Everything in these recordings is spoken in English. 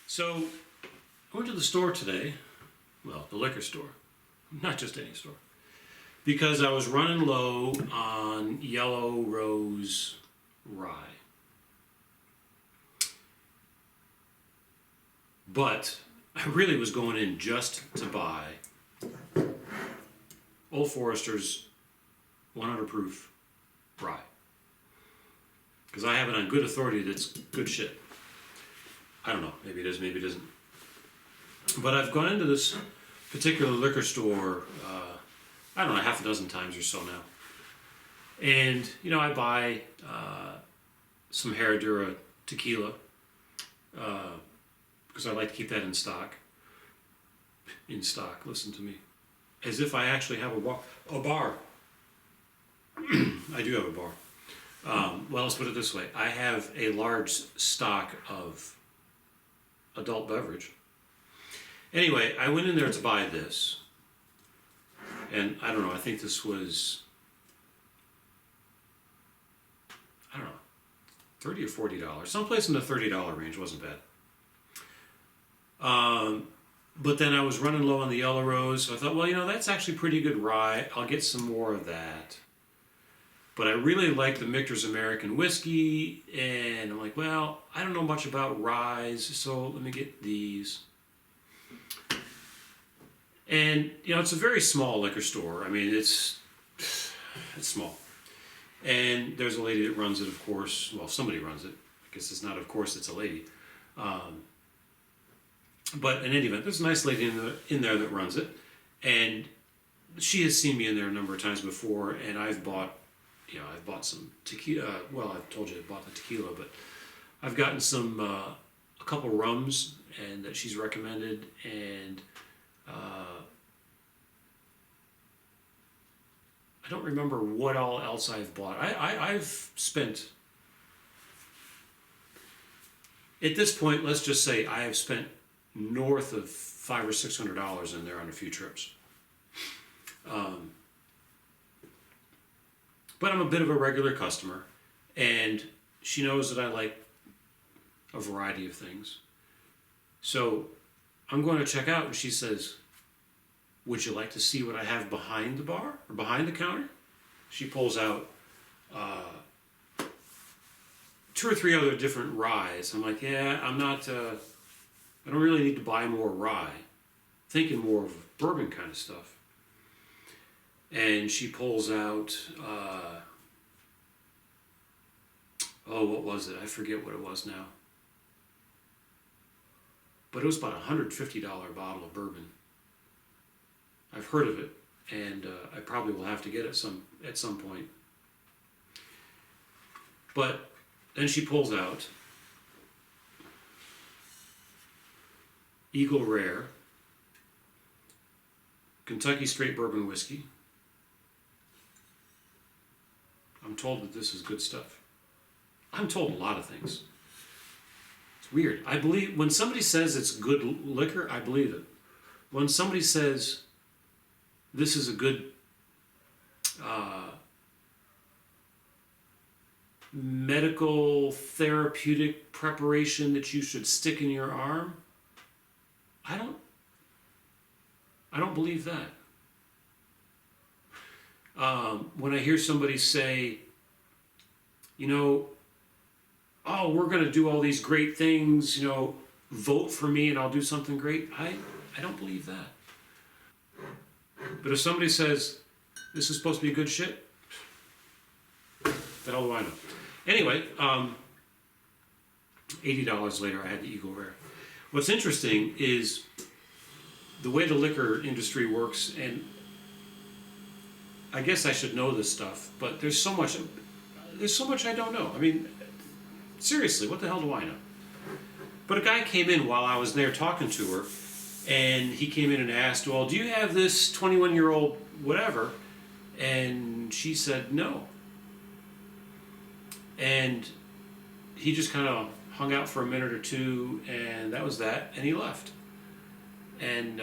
So, I went to the store today, well, the liquor store, not just any store, because I was running low on Yellow Rose rye. But I really was going in just to buy Old Forester's 100 proof rye. Because I have it on good authority that's good shit. I don't know, maybe it is, maybe it isn't. But I've gone into this particular liquor store, I don't know, half a dozen times or so now. And, you know, I buy some Herradura tequila, because I like to keep that in stock. In stock, listen to me. As if I actually have a bar. I do have a bar. Well, let's put it this way. I have a large stock of adult beverage. Anyway, I went in there to buy this. And I don't know, I think this was, I don't know, $30 or $40. Someplace in the $30 range, wasn't bad. But then I was running low on the Yellow Rose, so I thought, well, you know, that's actually pretty good rye. I'll get some more of that. But I really like the Michter's American Whiskey, and I'm like, well, I don't know much about ryes, so let me get these. And, you know, it's a very small liquor store. I mean, it's small. And there's a lady that runs it, of course. Well, somebody runs it. I guess it's not, of course, it's a lady. But in any event, there's a nice lady in there that runs it. And she has seen me in there a number of times before, and I've bought some tequila. Well, I've told you I bought the tequila, but I've gotten some, a couple rums and that she's recommended, and I don't remember what all else I've bought. I've spent, at this point, let's just say I have spent north of $500 or $600 in there on a few trips. But I'm a bit of a regular customer, and she knows that I like a variety of things. So I'm going to check out, and she says, would you like to see what I have behind the bar, or behind the counter? She pulls out 2 or 3 other different ryes. I'm like, yeah, I don't really need to buy more rye. Thinking more of bourbon kind of stuff. And she pulls out, what was it? I forget what it was now. But it was about a $150 bottle of bourbon. I've heard of it, and I probably will have to get it at some point. But then she pulls out Eagle Rare, Kentucky Straight Bourbon Whiskey. I'm told that this is good stuff. I'm told a lot of things. It's weird. I believe when somebody says it's good liquor, I believe it. When somebody says this is a good medical therapeutic preparation that you should stick in your arm, I don't believe that. When I hear somebody say, you know, oh, we're going to do all these great things, you know, vote for me and I'll do something great, I don't believe that. But if somebody says, this is supposed to be good shit, the hell do I know? Anyway, $80 later, I had the Eagle Rare. What's interesting is the way the liquor industry works, and I guess I should know this stuff, but there's so much I don't know. I mean, seriously, what the hell do I know? But a guy came in while I was there talking to her, and he came in and asked, well, do you have this 21-year-old whatever? And she said no. And he just kind of hung out for a minute or two, and that was that, and he left. And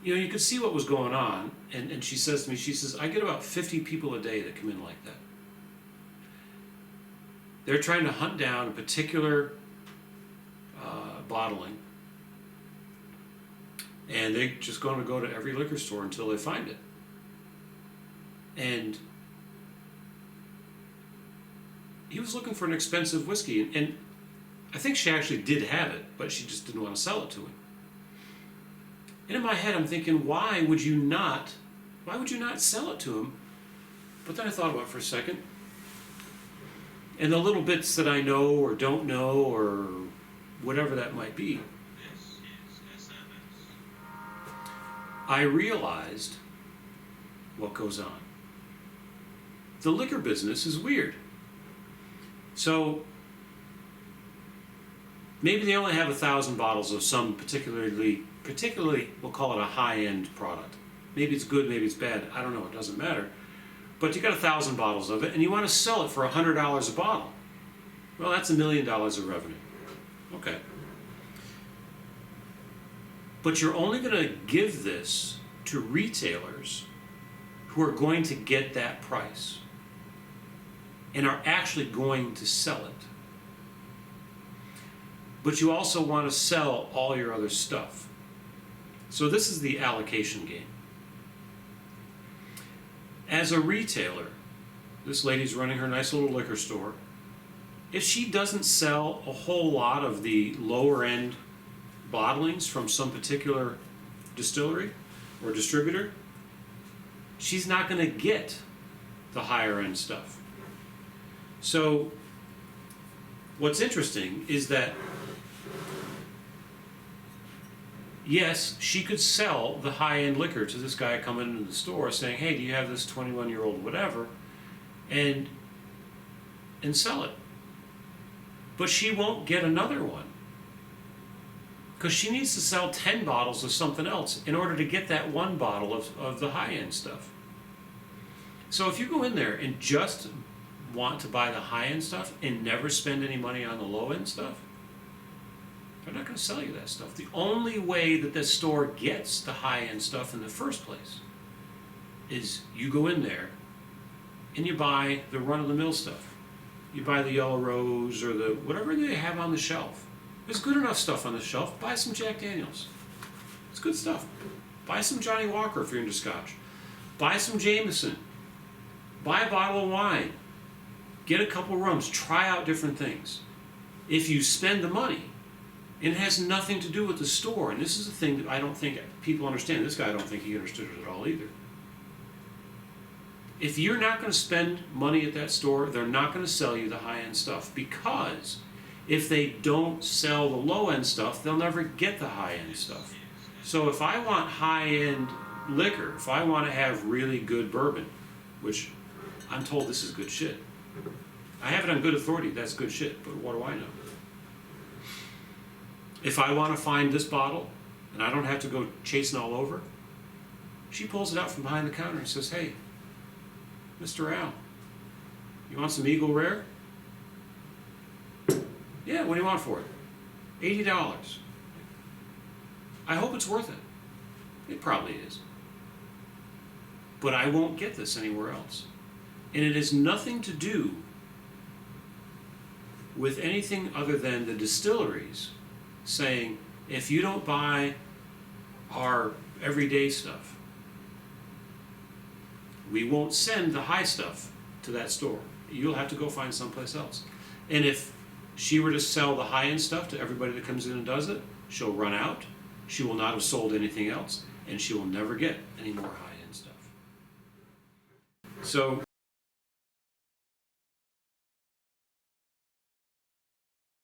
you know, you could see what was going on, and she says to me, she says, I get about 50 people a day that come in like that. They're trying to hunt down a particular bottling, and they're just going to go to every liquor store until they find it. And he was looking for an expensive whiskey, and I think she actually did have it, but she just didn't want to sell it to him. And in my head, I'm thinking, why would you not sell it to him? But then I thought about it for a second, and the little bits that I know or don't know or whatever that might be, I realized what goes on. The liquor business is weird. So maybe they only have 1,000 bottles of some particularly, we'll call it a high-end product. Maybe it's good, maybe it's bad. I don't know. It doesn't matter. But you got 1,000 bottles of it, and you want to sell it for $100 a bottle. Well, that's $1 million of revenue. Okay. But you're only going to give this to retailers who are going to get that price and are actually going to sell it. But you also want to sell all your other stuff. So this is the allocation game. As a retailer, this lady's running her nice little liquor store. If she doesn't sell a whole lot of the lower end bottlings from some particular distillery or distributor, she's not going to get the higher end stuff. So what's interesting is that, yes, she could sell the high-end liquor to this guy coming into the store saying, hey, do you have this 21-year-old whatever, and sell it. But she won't get another one because she needs to sell 10 bottles of something else in order to get that one bottle of the high-end stuff. So if you go in there and just want to buy the high-end stuff and never spend any money on the low-end stuff, they're not going to sell you that stuff. The only way that this store gets the high-end stuff in the first place is you go in there and you buy the run-of-the-mill stuff. You buy the Yellow Rose or the whatever they have on the shelf. There's good enough stuff on the shelf. Buy some Jack Daniels. It's good stuff. Buy some Johnny Walker if you're into Scotch. Buy some Jameson. Buy a bottle of wine. Get a couple rums. Try out different things. If you spend the money, it has nothing to do with the store. And this is the thing that I don't think people understand. This guy, I don't think he understood it at all either. If you're not going to spend money at that store, they're not going to sell you the high-end stuff, because if they don't sell the low-end stuff, they'll never get the high-end stuff. So if I want high-end liquor, if I want to have really good bourbon, which I'm told this is good shit. I have it on good authority, that's good shit, but what do I know? If I want to find this bottle, and I don't have to go chasing all over, she pulls it out from behind the counter and says, hey, Mr. Al, you want some Eagle Rare? Yeah, what do you want for it? $80. I hope it's worth it. It probably is. But I won't get this anywhere else. And it has nothing to do with anything other than the distilleries saying, if you don't buy our everyday stuff, we won't send the high stuff to that store. You'll have to go find someplace else. And if she were to sell the high-end stuff to everybody that comes in and does it, she'll run out, she will not have sold anything else, and she will never get any more high-end stuff. So